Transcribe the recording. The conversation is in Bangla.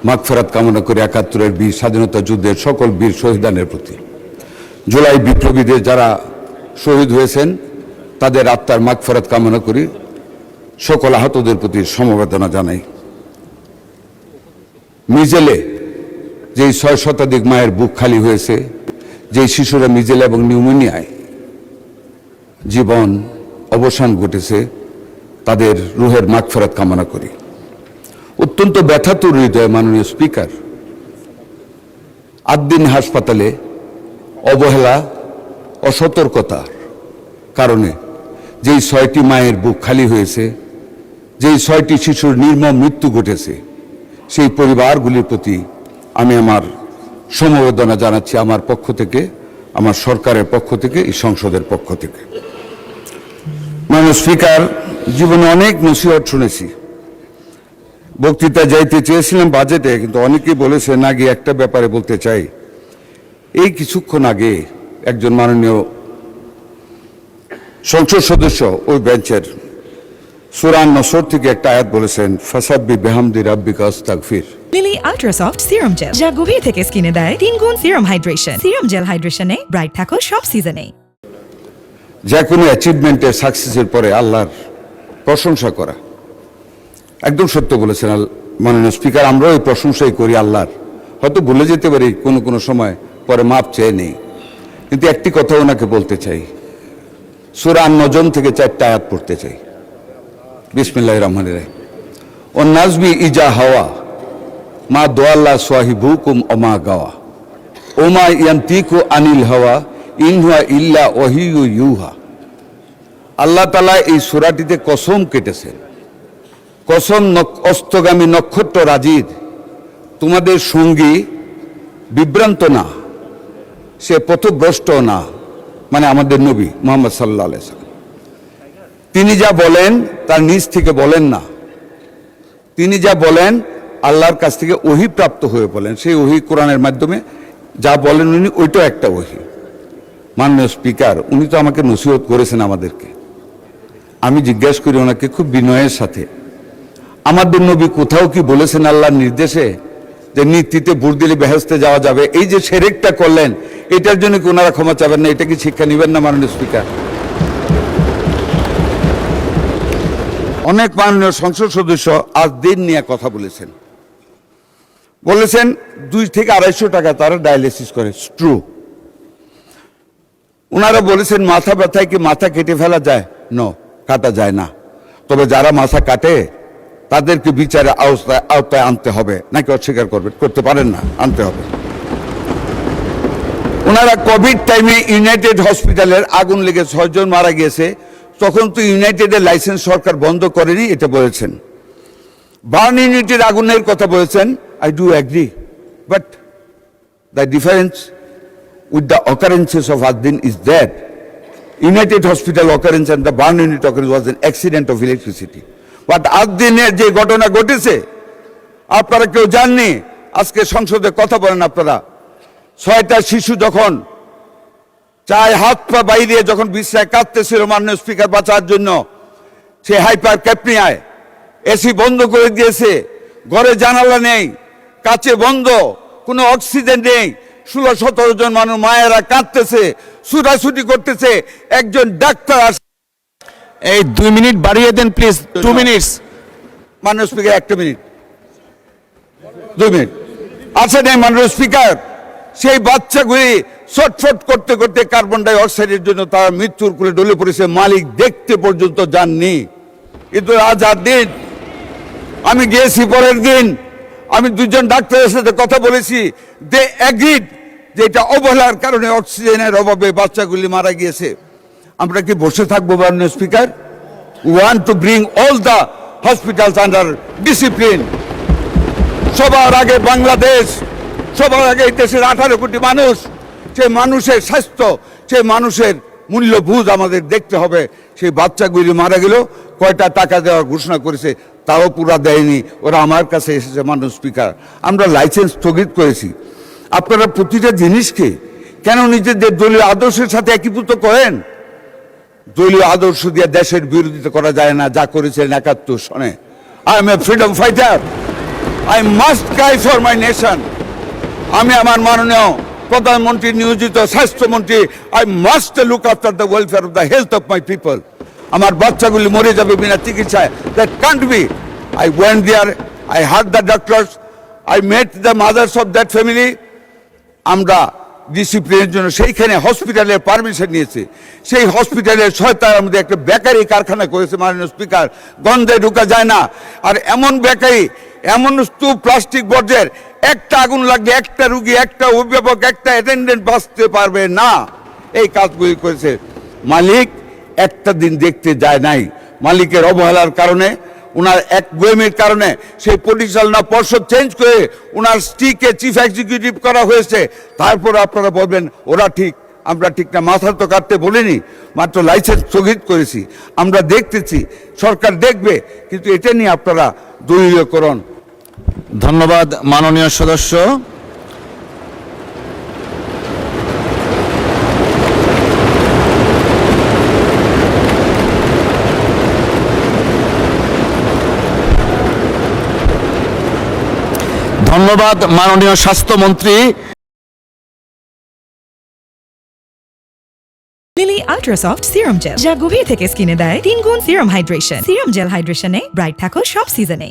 মাগফিরাত কামনা করি ৭১-এর বীর স্বাধীনতা যুদ্ধের সকল বীর শহীদানের প্রতি। জুলাই বিপ্লবীদের যারা শহীদ হয়েছেন তাদের আত্মার মাগফিরাত কামনা করি। সকল আহতদের প্রতি সমবেদনা জানাই। মিজেলে যেই ৬ শতাধিক মায়ের বুক খালি হয়েছে, যেই শিশুরা মিজেলে এবং নিউমোনিয়ায় জীবন অবসান ঘটেছে, তাদের রুহের মাগফিরাত কামনা করি। অত্যন্ত ব্যথাতুর হৃদয় মাননীয় স্পিকার, ৮ দিন হাসপাতালে অবহেলা, অসতর্কতার কারণে যেই ৬টি মায়ের বুক খালি হয়েছে, যেই ৬টি শিশুর নির্মম মৃত্যু ঘটেছে, সেই পরিবারগুলির প্রতি আমি আমার সমবেদনা জানাচ্ছি, আমার পক্ষ থেকে, আমার সরকারের পক্ষ থেকে, এই সংসদের পক্ষ থেকে। মাননীয় স্পিকার, জীবনে অনেক নসিহত শুনেছি। বক্তৃতা যাইতে চেয়েছিলাম বাজেটে, কিন্তু অনেকেই বলেছে না গিয়ে একটা ব্যাপারে বলতে চাই। এই কিছুক্ষণ আগে একজন মাননীয় সংসদ সদস্য ওই বেঞ্চের সূরা নসর থেকে একটা আয়াত বলেছেন, ফাসাব্বি বিহামদি রাব্বিকা আস্তাগফির। Lily ultra soft serum gel, যা গভীর থেকে স্কিনে দেয় 3 গুণ সিরাম হাইড্রেশন। সিরাম জেল হাইড্রেশনে ব্রাইট থাকো সব সিজনে। যে কোনো অ্যাচিভমেন্টের সাকসেসের পরে আল্লাহর প্রশংসা করা, একদম সত্য বলেছেন মাননীয় স্পিকার। আমরাও এই প্রশংসাই করি আল্লাহর। হয়তো ভুলে যেতে পারি কোনো কোনো সময়, পরে মাপ চেয়ে নেই। কিন্তু একটি কথা ওনাকে বলতে চাই, সূরা আন-নজম থেকে 4টা আয়াত পড়তে চাই। বিসমিল্লাহির রহমানির রহিম। ওয়ান নাজমি ইজা হাওয়া মা দোয়াল্লা সাহিবুকুম ওমা গাওয়া ওমা ইয়ান্তিকু আনিল হাওয়া ইন হুয়া ইল্লা ওয়াহিয়ু ইউহা। আল্লাহ তাআলা এই সূরাটিতে কসম কেটেছেন, কসম অস্তগামী নক্ষত্র রাজির, তোমাদের সঙ্গী বিভ্রান্ত না, সে পথভ্রষ্ট না, মানে আমাদের নবী মুহাম্মদ সাল্লাল্লাহু আলাইহি ওয়াসাল্লাম। তিনি যা বলেন তার নিজ থেকে বলেন না, তিনি যা বলেন আল্লাহর কাছ থেকে ওহী প্রাপ্ত হয়ে বলেন। সেই ওহী কোরআনের মাধ্যমে যা বলেন উনি, ওইটাও একটা ওহী। মাননীয় স্পিকার, উনি তো আমাকে নসিহত করেছেন আমাদেরকে। আমি জিজ্ঞেস করি ওনাকে খুব বিনয়ের সাথে, আমাদের নবী কোথাও কি বলেছেন আল্লাহর নির্দেশে যে নীতিতে ভোট দিলে বেহেশতে যাওয়া যাবে? এই যে শিরকটা করলেন, এটার জন্য কি ওনারা ক্ষমা চাবেন না? এটা কি শিক্ষা নেবেন না মাননীয় স্পিকার? অনেক মাননীয় সংসদ সদস্য আজ দিন নিয়ে কথা বলেছেন, 2 থেকে 250 টাকা তারা ডায়ালিসিস করে। ট্রু। ওনারা বলেছেন মাথা ব্যথায় কি মাথা কেটে ফেলা যায়? নো, কাটা যায় না। তবে যারা মাথা কাটে তাদেরকে বিচারে আওতায় আনতে হবে। নাকি অস্বীকার করতে পারেন না? আনতে হবে। ওনারা কোভিড টাইমে ইউনাইটেড হসপিটালের আগুন লেগে 6 জন মারা গিয়েছে, তখন তো ইউনাইটেডের লাইসেন্স সরকার বন্ধ করেনি, এটা বলেছেন। বার্ন ইউনিটের আগুনের কথা বলেছেন, I do agree, but the difference with the occurrences of Ad-Din is that United Hospital occurrence and the Barn Unit occurrence was an accident of electricity. But Ad-Din-এর যে ঘটনা ঘটেছে আপনারা কেউ জাননি। আজকে সংসদে কথা বলেন আপনারা, 6টা শিশু যখন চায় হাত পা বাইরে যখন বিশ্রায় কাঁদতেছিল মাননীয় স্পিকার বাঁচার জন্য, সে হাইপার ক্যাপনিয়ায় এসি বন্ধ করে দিয়েছে, ঘরে জানালা নেই, কাঁচে বন্ধ, কোনো অক্সিজেন নেই। 16-17 জন মানুষ মায়েরা কাঁদতেছে, ছুটাছুটি করতেছে। একজন ডাক্তার, এই 2 মিনিট বাড়িয়ে দেন প্লিজ। 2 মিনিটস মাননীয় স্পিকার, 1 মিনিট, 2 মিনিট আছে নেই মাননীয় স্পিকার। সেই বাচ্চাগুলি ছটফট করতে করতে কার্বন ডাই অক্সাইডের জন্য তারা মৃত্যুর কোলে ঢলে পড়েছে, মালিক দেখতে পর্যন্ত যাননি। কিন্তু আজ দিন আমি গিয়েছি, পরের দিন আমি 2 জন ডাক্তারের সাথে কথা বলেছি, দে এগ্রিড যে এটা অবহেলার কারণে অক্সিজেনের অভাবে বাচ্চাগুলি মারা গিয়েছে। আমরা কি বসে থাকবো মাননীয় speaker? We want to bring all the hospitals under discipline. সবার আগে বাংলাদেশ, সবার আগে এই দেশের 18 কোটি মানুষ, সেই মানুষের স্বাস্থ্য, সেই মানুষের মূল্যবোধ আমাদের দেখতে হবে। সেই বাচ্চাগুলি মারা গেল, কয়টা টাকা দেওয়ার ঘোষণা করেছে তাও পুরা দেয়নি। ওরা আমার কাছে এসেছে মাননীয় স্পিকার, আমরা লাইসেন্স স্থগিত করেছি। আপনারা প্রতিটা জিনিসকে কেন নিজেদের দলীয় আদর্শের সাথে একীভূত করেন? দলীয় আদর্শ দিয়ে দেশের বিরোধিতা করা যায় না, যা করেছেন 71 সনে। I am a freedom fighter. I must cry for my nation. আমি আমার মাননীয় প্রধানমন্ত্রী নিয়োজিত স্বাস্থ্যমন্ত্রী, I must look after the welfare of the health of my people. আমার বাচ্চাগুলি মরে যাবে বিনা চিকিৎসায়, that can't be. I went there, I heard the doctors, I met the mothers of that family. আমরা ডিসিপ্লিনের জন্য সেইখানে হসপিটালের পারমিশন নিয়েছি। সেই হসপিটালের সহায়তার মধ্যে একটা বেকারি কারখানা করেছে মাননীয় স্পিকার, গন্ধে ঢোকা যায় না। আর এমন বেকারি, এমন স্তূপ প্লাস্টিক বর্জ্যের, একটা আগুন লাগলে একটা রুগী, একটা অভিভাবক, একটা অ্যাটেন্ডেন্ট বাঁচতে পারবে না। এই কাজগুলি করেছে। মালিক একটা দিন দেখতে যায় নাই। মালিকের অবহেলার কারণে, ওনার এক গোয়েমির কারণে সেই পরিচালনা পর্ষদ চেঞ্জ করে ওনার স্ত্রীকে চিফ এক্সিকিউটিভ করা হয়েছে। তারপর আপনারা বলবেন ওরা ঠিক, আমরা ঠিক না। মাথা তো কাটতে বলিনি, মাত্র লাইসেন্স স্থগিত করেছি। আমরা দেখতেছি, সরকার দেখবে, কিন্তু এটা নিয়ে আপনারা দলীয়করণ। ধন্যবাদ মাননীয় সদস্য। ধন্যবাদ মাননীয় স্বাস্থ্যমন্ত্রী। লিলি আল্ট্রাসফট সিরাম জেল, যা গভীর থেকে স্কিনে দেয় 3 গুণ সিরাম হাইড্রেশন। সিরাম জেল হাইড্রেশনে ব্রাইট থাকো সব সিজনে।